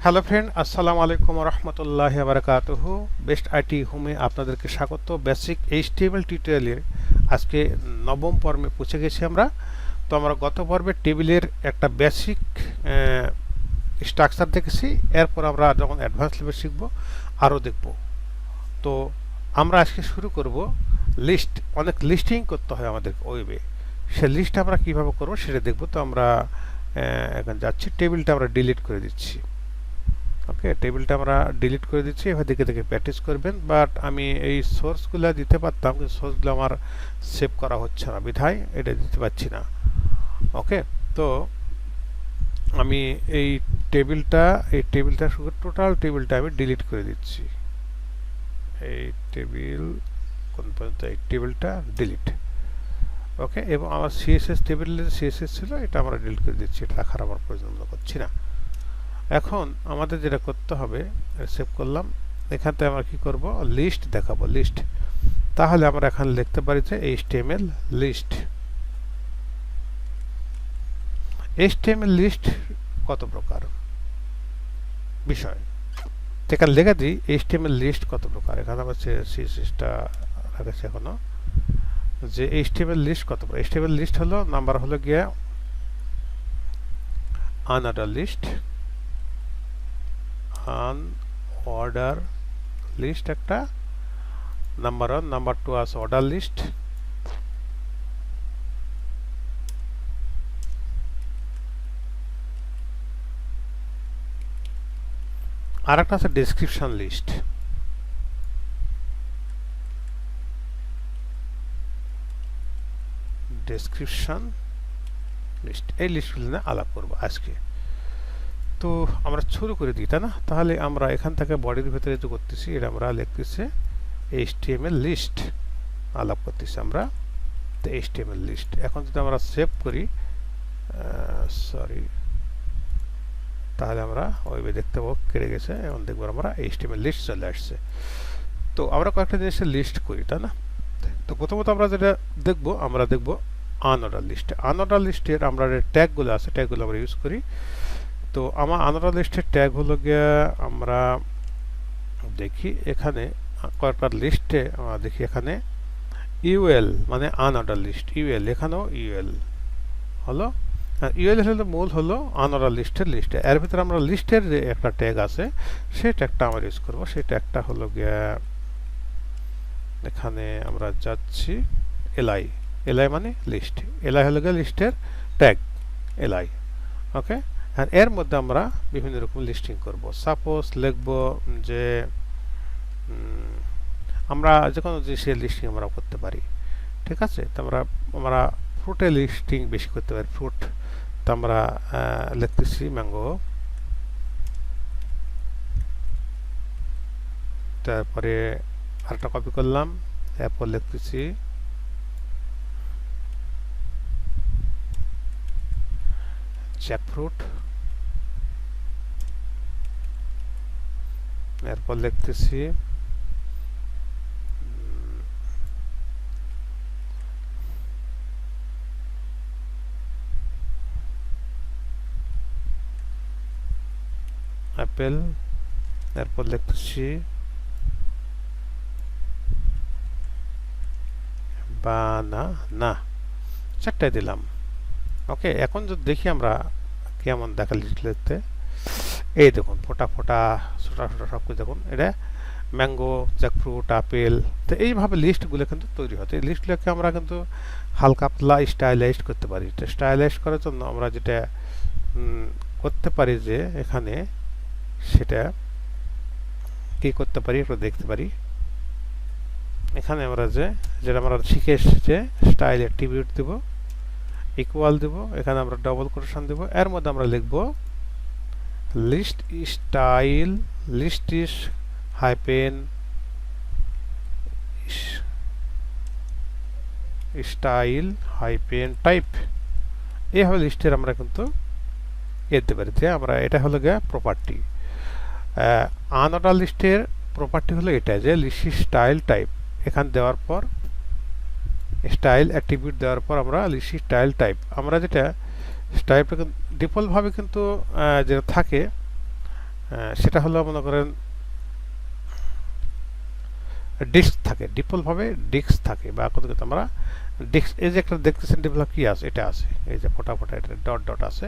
Hello friend, আসসালামু আলাইকুম রহমতুল্লাহি বারাকাতুহু। বেস্ট আইটি হোমে আপনাদেরকে স্বাগত। বেসিক এইচটিএমএল টিউটোরিয়ালের আজকে নবম পর্বে পৌঁছে গেছি আমরা। তো আমরা গত পর্বে টেবিলের একটা বেসিক স্ট্রাকচার দেখেছি। এরপর আমরা যখন অ্যাডভান্স লেভেল শিখব আরও দেখব। তো আমরা আজকে শুরু করব লিস্ট। অনেক লিস্টিং করতে হয় আমাদের ওয়েবে, সে লিস্ট আমরা কীভাবে করবো সেটা দেখব। তো আমরা এখন যাচ্ছি, টেবিলটা আমরা ডিলিট করে দিচ্ছি। ওকে, টেবিলটা আমরা ডিলিট করে দিচ্ছি। এবার দেখে দেখে প্র্যাকটিস করবেন। বাট আমি এই সোর্সগুলো দিতে পারতাম, কিন্তু সোর্সগুলো আমার সেভ করা হচ্ছে না, বিধায় এটা দিতে পারছি না। ওকে, তো আমি এই টেবিলটা শুধু টোটাল টেবিলটা আমি ডিলিট করে দিচ্ছি। এই টেবিল কোন পর্যন্ত, এই টেবিলটা ডিলিট। ওকে, এবং আমার সিএসএস টেবিলে সিএসএস ছিল এটা আমরা ডিলিট করে দিচ্ছি, এটা রাখার আমার প্রয়োজন করছি না। এখন আমাদের যেটা করতে হবে, সেভ করলাম। এখান থেকে আমরা কি করব, লিস্ট দেখাবো, লিস্ট। তাহলে আমরা এখানে লিখতে পারি যে এইচটিএমএল লিস্ট। এইচটিএমএল লিস্ট কত প্রকার বিষয়, এখানে লেখা দিই এইচটিএমএল লিস্ট কত প্রকার। এখানে আমরা সিএসএসটা রাখছি এখনো, যে এইচটিএমএল লিস্ট কত প্রকার। এইচটিএমএল লিস্ট হলো, নাম্বার হলো গিয়া আনঅর্ডার লিস্ট, অর্ডার লিস্ট একটা, নাম্বার 1, নাম্বার 2 আছে অর্ডার লিস্ট, আর একটা আছে ডেসক্রিপশন লিস্ট। ডেসক্রিপশন লিস্ট, এই লিস্টগুলো নিয়ে আলাপ করবো আজকে। তো আমরা শুরু করে দিই, তাই না? তাহলে আমরা এখান থেকে বডির ভিতরে যে করতেছি, এটা আমরা লিখতেছি এইচটিএমএল লিস্ট, আলাপ করতেছি আমরা। তো এইচটিএমএল লিস্ট এখন যদি আমরা সেভ করি, তাহলে আমরা ওয়েবে দেখতে পাবো কেটে গেছে। এখন দেখবো আমরা এইচটিএমএল লিস্ট চলে আসছে। তো আমরা কয়েকটা জিনিসের লিস্ট করি, তাই না? তো প্রথমত আমরা যেটা দেখবো, আমরা দেখবো আনঅর্ডার লিস্ট। আনঅর্ডার লিস্টের আমরা ট্যাগগুলো আছে, ট্যাগগুলো আমরা ইউজ করি। তো আমার আনঅর্ডার লিস্টের ট্যাগ হলো গিয়া, আমরা দেখি এখানে কয়েকটা লিস্টে আমরা দেখি এখানে ইউএল মানে আনঅর্ডার লিস্ট, ইউএল এখানেও ইউএল হলো। ইউএল হলো মূল হলো আনঅর্ডার লিস্টের লিস্টে। এর ভিতরে আমরা লিস্টের যে একটা ট্যাগ আছে সেই ট্যাগটা আমরা ইউজ করবো। সেই ট্যাগটা হলো গিয়া, এখানে আমরা যাচ্ছি এলআই, এলআই মানে লিস্ট, এলআই হলো গিয়ে লিস্টের ট্যাগ এলআই। ওকে, আর এর মধ্যে আমরা বিভিন্ন রকম লিস্টিং করব। সাপোজ লিখব যে আমরা যে কোনো জিনিসের লিস্টিং আমরা করতে পারি, ঠিক আছে? তো আমরা ফ্রুটের লিস্টিং বেশি করতে পারি, ফ্রুট। তো আমরা লিখতেছি ম্যাঙ্গো, তারপরে আরেকটা কপি করলাম, এরপর লিখতেছি জ্যাকফ্রুট, এরপর লিখতেছি অ্যাপেল, এরপর লিখতেছি বানানা। চারটায় দিলাম। ওকে, এখন যদি দেখি আমরা কেমন দেখা লিস্ট লিখতে, এই দেখুন ফোটা ফোটা ছোটা ছোটা সব কিছু দেখুন, এটা ম্যাঙ্গো, জ্যাকফ্রুট, আপেল। তো এইভাবে লিস্টগুলো কিন্তু তৈরি হচ্ছে। এই লিস্টগুলোকে আমরা কিন্তু হালকা পাতলা স্টাইলাইজড করতে পারি। তো স্টাইলাইজড করার জন্য আমরা যেটা করতে পারি, যে এখানে সেটা কি করতে পারি একটু দেখতে পারি। এখানে আমরা যেটা আমরা শিখে এসেছি, স্টাইল অ্যাট্রিবিউট দেব, ইকুয়াল দেব, এখানে আমরা ডবল কোটেশন দেব। এর মধ্যে আমরা লিখব লিস্ট স্টাইল, লিস্ট ইস হাইপেন স্টাইল হাইপেন টাইপ। এইভাবে লিস্টের আমরা কিন্তু দিতে পারি। আমরা এটা হলো গিয়ে প্রপার্টি। আনঅর্ডার লিস্টের প্রপার্টি হলো এটা, যে লিস্ট স্টাইল টাইপ। এখানে দেওয়ার পর স্টাইল অ্যাট্রিবিউট দেওয়ার পর আমরা লিস্ট স্টাইল টাইপ, আমরা যেটা টাইপটা ডিফল্টভাবে কিন্তু যেটা থাকে সেটা হলো মনে করেন ডিস্ক থাকে, ডিফল্ট ভাবে ডিস্ক থাকে, বা কত কিন্তু আমরা ডিস্ক, এই যে একটা দেখতেছেন ডিফল্ট কি আছে, এটা আছে, এই যে ফোটা ফোটা এটা ডট ডট আছে,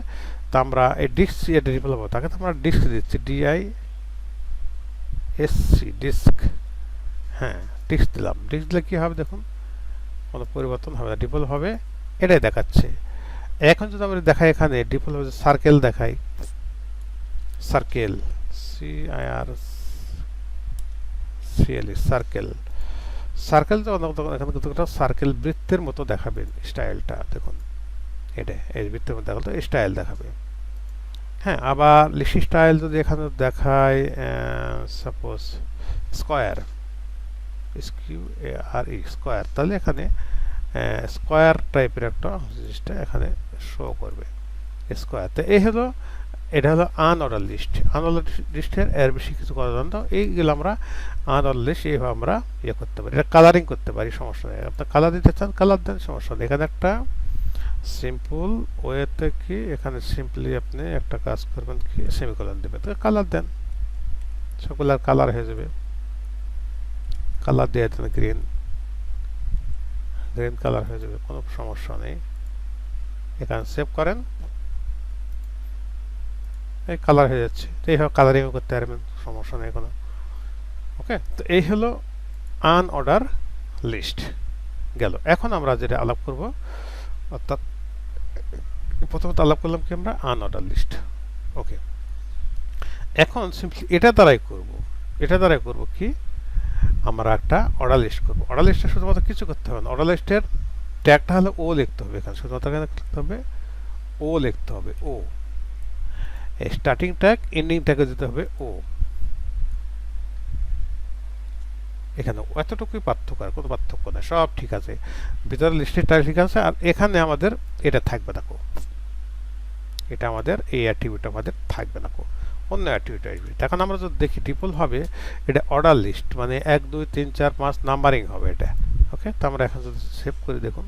তো আমরা এই ডিস্ক এটা ডিফল্ট হবে, তাকে তো আমরা ডিস্ক দিচ্ছি, ডিআই এস সি, ডিস্ক। হ্যাঁ, ডিস্ক দিলাম, ডিস্ক দিলে কি হবে দেখুন, কোনো পরিবর্তন হবে না, ডিফল্ট হবে এটাই দেখাচ্ছে। এখন যদি আমরা দেখাই এখানে ডিফল্ট হবে সার্কেল দেখাই, circle, C I R CLE, circle, circle তো এখানে কিন্তু একটা সার্কেল বৃত্তের মতো দেখাবে স্টাইলটা, দেখুন এটা এই বৃত্তের মতো দেখালো স্টাইল দেখাবে। হ্যাঁ, আবার লিস্ট স্টাইল যদি এখানে দেখায় সাপোজ স্কোয়ার, কিউ এ আর ই, স্কোয়ার, তাহলে এখানে স্কোয়ার টাইপের একটা জিনিসটা এখানে শো করবে, স্কোয়ার। তো এই হলো, এটা হলো আনঅর্ডার লিস্ট। আনঅর্ডার লিস্টের এর বেশি কিছু করা যায় না, এইগুলো আমরা আনঅর্ডার লিস্ট এইভাবে আমরা ইয়ে করতে পারি, এটা কালারিং করতে পারি, সমস্যা নেই। আপনার কালার দিতে চান কালার দেন, সমস্যা নেই। এখানে একটা সিম্পল ওয়েতে কি, এখানে সিম্পলি আপনি একটা কাজ করবেন কি, সেমিকোলন দেবেন, তো কালার দেন, সবগুলো কালার হয়ে যাবে, কালার দিয়ে দেন গ্রিন, গ্রিন কালার হয়ে যাবে, কোনো সমস্যা নেই। এখানে সেভ করেন, এই কালার হয়ে যাচ্ছে, তো এইভাবে কালারিং করতে পারবেন, সমস্যা নেই কোনো। ওকে, তো এই হলো আনঅর্ডার লিস্ট গেল। এখন আমরা যেটা আলাপ করব, অর্থাৎ প্রথমত আলাপ করলাম কি আমরা আনঅর্ডার লিস্ট। ওকে, এখন সিম্পলি এটা দ্বারাই করব, এটা দ্বারাই করব কি, আমরা একটা অর্ডার লিস্ট করব। অর্ডার লিস্টে শুধুমাত্র কিছু করতে হবে না, অর্ডার লিস্টের ট্যাগটা হলো ও লিখতে হবে, এখানে শুধুমাত্র এখানে লিখতে হবে ও, লিখতে হবে ও, স্টার্টিং ট্যাগ এন্ডিং ট্যাগে দিতে হবে ও, এখানে এতটুকুই পার্থক্য, আর কোনো পার্থক্য না, সব ঠিক আছে, ভিতরে লিস্টের টাইপ ঠিক আছে। আর এখানে আমাদের এটা থাকবে না, এটা আমাদের এই অ্যাট্রিবিউট আমাদের থাকবে না, অন্য অ্যাট্রিবিউট আসবে। এখন আমরা যদি দেখি ডিফল্ট হবে এটা অর্ডার লিস্ট, মানে 1 2 3 4 5 নাম্বারিং হবে এটা। ওকে, তো আমরা এখন যদি সেভ করে দেখুন,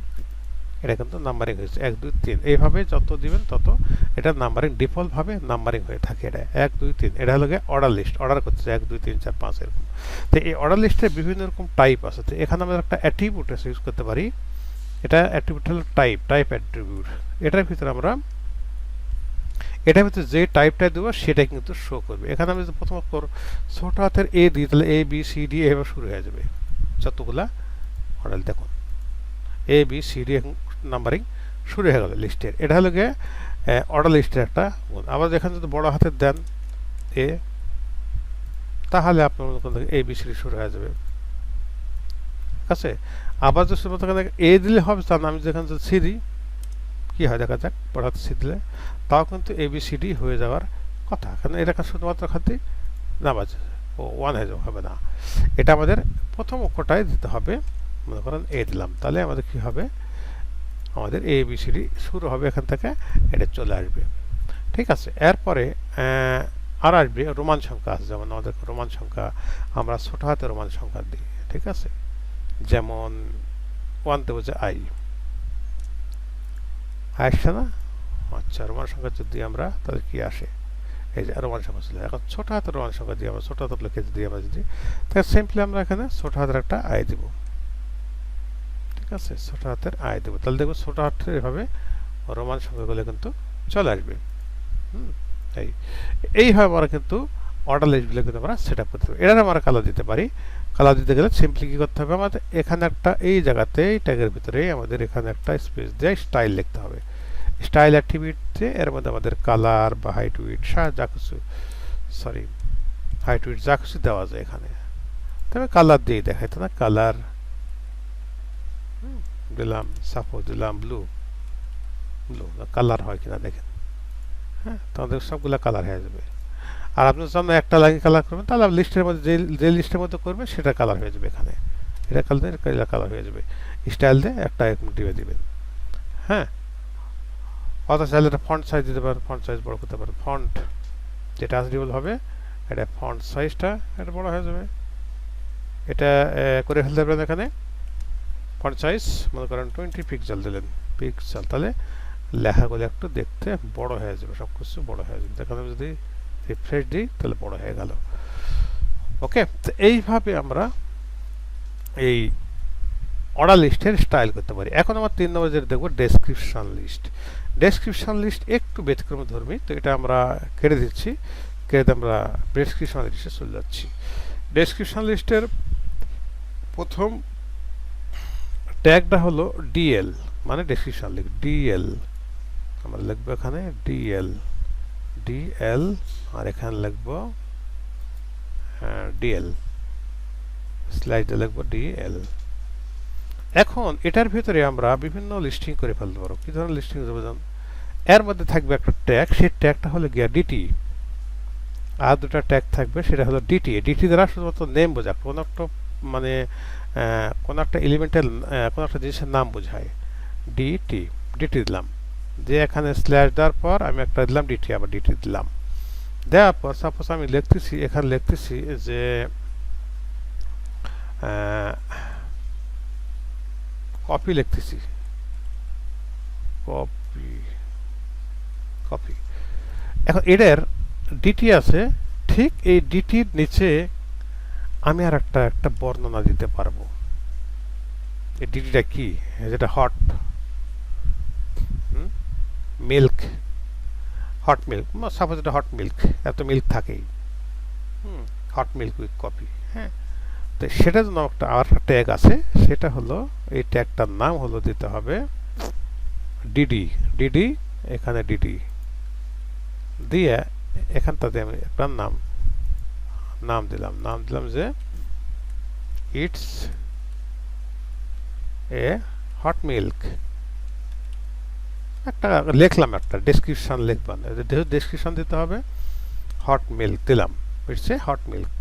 এটা কিন্তু নাম্বারিং হয়েছে 1 2 3, এইভাবে যত দিবেন তত এটা নাম্বারিং, ডিফল্ট ভাবে নাম্বারিং হয়ে থাকে। এটা 1 2 3, এটা হলো অর্ডার লিস্ট, অর্ডার করছে 1 2 3 4 5 এরকম। তো এই অর্ডার লিস্টের বিভিন্ন রকম টাইপ আছে, তো এখানে আমরা একটা অ্যাট্রিবিউট ইউজ করতে পারি, এটা অ্যাট্রিবিউট হলো টাইপ, টাইপ অ্যাট্রিবিউট। এটার ভিতরে আমরা, এটার ভিতরে যে টাইপটা দেবো সেটা কিন্তু শো করবে। এখানে আমি যদি প্রথমত ছোট হাতের এ দিই, তাহলে এ বি সি ডি এভাবে শুরু হয়ে যাবে যতগুলা অর্ডার, দেখুন A B C D numbering শুরু হয়ে গেল লিস্টের। এটা হলো গিয়ে অর্ডার লিস্টের একটা গুণ। আবার যেখানে যদি বড় হাতের দেন এ, তাহলে আপনার এ বি সি ডি শুরু হয়ে যাবে, ঠিক আছে। আবার যদি এ দিলে হবে, তার আমি যেখানে যদি সি দিই কি হয় দেখা যাক, বড় হাতে সি দিলে তাও কিন্তু এ বি সি ডি হয়ে যাওয়ার কথা, কারণ এটা শুধুমাত্র খাতে না বাজে ও 1 হয়ে যাবে, হবে না। এটা আমাদের প্রথম অক্ষরটাই দিতে হবে, মনে করেন এ দিলাম, তাহলে আমাদের কি হবে, আমাদের এ বি সি ডি শুরু হবে এখান থেকে, এটা চলে আসবে, ঠিক আছে। এরপরে আর আসবে রোমান সংখ্যা আছে, যেমন আমাদের রোমান সংখ্যা, আমরা ছোট হাতে রোমান সংখ্যা দিই, ঠিক আছে। যেমন 1 দেবো যে আই, আসছে না, আচ্ছা রোমান সংখ্যা যদি আমরা, তাহলে কি আসে, এই যে রোমান সংখ্যা ছিল। এখন ছোট হাতের রোমান সংখ্যা দিয়ে আমরা ছোট হাতের লিখে দিই, আমরা যদি, তাহলে সিম্পলি আমরা এখানে ছোট হাতের একটা আই দিব, ঠিক আছে, ছোট হাতের আই দেবো, তাহলে দেখবো ছোট হাতের এভাবে রোমান সংখ্যাগুলো কিন্তু চলে আসবে। এইভাবে আমরা কিন্তু অর্ডার লিস্টগুলো কিন্তু আমরা সেট আপ করতে পারি। এটা আমরা কালার দিতে পারি, কালার দিতে গেলে সিম্পলি কি করতে হবে, আমাদের এখানে একটা এই জায়গাতে এই ট্যাগের ভিতরে আমাদের এখানে একটা স্পেস দিয়ে স্টাইল লিখতে হবে। স্টাইল অ্যাট্রিবিউটে এর মধ্যে আমাদের কালার বা হাইট উইডথ যা কিছু, সরি হাইট উইডথ যা কিছু দেওয়া যায় এখানে, তবে কালার দিয়ে দেখাইতো না, কালার দিলাম, সাপোজ দিলাম ব্লু, ব্লু কালার হয় কিনা দেখেন, হ্যাঁ, তাহলে সবগুলো কালার হয়ে যাবে। আর আপনি যখন একটা লাইন কালার করবেন, তাহলে লিস্টের মধ্যে যে লিস্টের মধ্যে করবেন সেটা কালার হয়ে যাবে, এখানে এটা কালার হয়ে যাবে, স্টাইল দিয়ে একটা দিয়ে দিবেন, হ্যাঁ। অথবা চাইলে এটা ফন্ট সাইজ দিতে পারেন, ফন্ট সাইজ বড় করতে পারেন, ফন্ট যেটা অ্যাডজাস্টেবল হবে এটা ফন্ট সাইজটা এটা বড় হয়ে যাবে, এটা করে ফেলতে পারেন। এখানে ফন্ট সাইজ মনে করেন 20 পিক্সেল দিলেন, পিক্সেল, তাহলে লেখাগুলো একটু দেখতে বড় হয়ে যাবে, সব কিছু বড় হয়ে যাবে। এখানে যদি রিফ্রেশ দিই, তাহলে বড় হয়ে গেল। ওকে, তো এইভাবে আমরা এই অর্ডার লিস্টের স্টাইল করতে পারি। এখন আমার 3 নম্বর যেটা দেখবো ডেসক্রিপশন লিস্ট। ডেসক্রিপশন লিস্ট একটু ব্যতিক্রম ধর্মী, তো এটা আমরা কেটে দিচ্ছি, কেটে আমরা ডেসক্রিপশন লিস্টে চলে যাচ্ছি। ডেসক্রিপশন লিস্টের প্রথম ট্যাগটা হলো ডিএল, মানে ডেসক্রিপশন লিস্ট ডিএল। আমরা লিখবো এখানে ডিএল, ডিএল, আর এখানে লিখবো ডিএল, স্লাইডে লিখবো ডিএল। এখন এটার ভিতরে আমরা বিভিন্ন লিস্টিং করে ফেলতে পারবো। কি ধরনের লিস্টিং করবো? এর মধ্যে থাকবে একটা ট্যাগ, সেই ট্যাগটা হলো গিয়া ডিটি। আর দুটা ট্যাগ থাকবে, সেটা হলো ডিটি। ডিটি দ্বারা শুধুমাত্র নেম বোঝায়, কোনো একটা মানে কোনো একটা এলিমেন্টের কোনো একটা জিনিসের নাম বোঝায়। ডিটি, ডিটি দিলাম, যে এখানে স্ল্যাশ দেওয়ার পর আমি একটা দিলাম ডিটি, আবার ডিটি দিলাম। দেওয়ার পর সাপোজ আমি লিখতেছি, এখানে লিখতেছি যে কপি লিখতেছি, কপি কপি। এখন এটার ডিটি আছে, ঠিক এই ডিটির নিচে আমি আর একটা বর্ণনা দিতে পারবো। এই ডিটিটা কি? যেটা hot milk, hot milk, suppose এটা হট মিল্ক, এত মিল্ক থাকেই, হট মিল্ক উইথ কপি। হ্যাঁ, তো সেটার জন্য একটা আর একটা ট্যাগ আছে, সেটা হলো এই ট্যাগটার নাম হলো দিতে হবে ডিডি। ডিডি, এখানে ডিডি দিয়ে এখানটাতে আমি একটা নাম দিলাম যে ইটস এ হট মিল্ক। একটা লিখলাম, একটা ডেসক্রিপশন লিখবেন, ডেসক্রিপশন দিতে হবে, হট মিল্ক দিলাম, ইটস এ হট মিল্ক।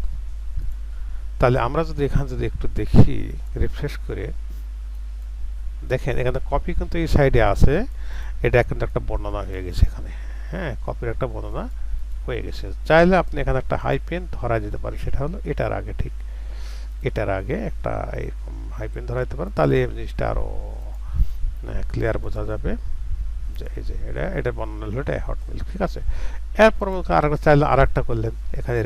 তাহলে আমরা যদি এখানে যদি একটু দেখি, রিফ্রেশ করে দেখেন, এখানে কপি কিন্তু এই সাইডে আছে, এটা কিন্তু একটা বর্ণনা হয়ে গেছে এখানে। হ্যাঁ, কপির একটা বর্ণনা হয়ে গেছে। চাইলে আপনি এখানে একটা হাইপেন ধরা যেতে পারে, সেটা হলো এটার আগে, ঠিক এটার আগে একটা এরকম হাইপেন ধরা যেতে পারে, তাহলে এই জিনিসটা আরো ক্লিয়ার বোঝা যাবে যে এই যে এটা বর্ণনা হলো এটা হট মিল্ক। ঠিক আছে, এরপর আরেকটা চাইলে আরেকটা করলেন, এখানে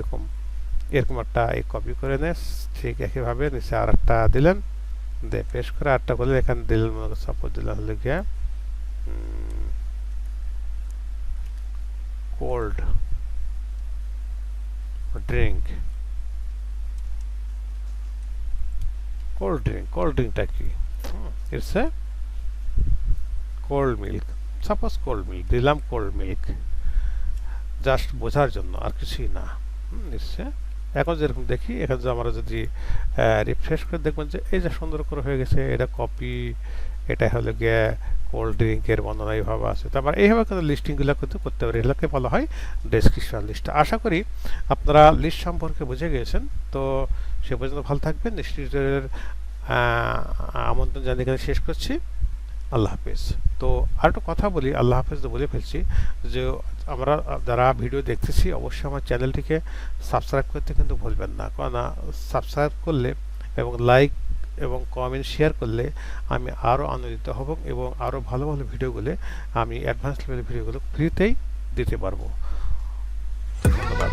এরকম একটা এই কপি করে নেন, ঠিক একইভাবে নিচে আর একটা দিলেন, দিয়ে পেস্ট করে আরেকটা করলেন, এখানে দিলেন সাপোজ দিলাম হলো গিয়া কোল্ড ড্রিঙ্ক। কোল্ড ড্রিঙ্কটা কি? It's a cold milk, suppose cold milk দিলাম, কোল্ড মিল্ক জাস্ট বোঝার জন্য, আর কিছুই না। নিশ্চয় এখন যেরকম দেখি, এখানে আমরা যদি রিফ্রেশ করে দেখবেন যে এই যে সুন্দর করে হয়ে গেছে, এটা কপি, এটা হলো গিয়ে কোল্ড ড্রিঙ্কের বর্ণনা এইভাবে আছে। তারপর এইভাবে কিন্তু লিস্টিংগুলো কিন্তু করতে পারি, এগুলোকে বলা হয় ডেসক্রিপশন লিস্ট। আশা করি আপনারা লিস্ট সম্পর্কে বুঝে গিয়েছেন। তো সে পর্যন্ত ভালো থাকবেন, নেক্সট টিউটোরিয়ালের আমন্ত্রণ জানিয়ে এখানে শেষ করছি। আল্লাহ হাফেজ। তো আর একটা কথা বলি, আল্লাহ হাফেজ তো বলে ফেলছি, যে আমরা যারা ভিডিও দেখতেছি অবশ্যই আমার চ্যানেলটিকে সাবস্ক্রাইব করতে কিন্তু ভুলবেন না, কারণ সাবস্ক্রাইব করলে এবং লাইক এবং কমেন্ট শেয়ার করলে আমি আরও আনন্দিত হব এবং আরও ভালো ভালো ভিডিওগুলো, আমি অ্যাডভান্স লেভেলের ভিডিওগুলো ফ্রিতেই দিতে পারবো। ধন্যবাদ।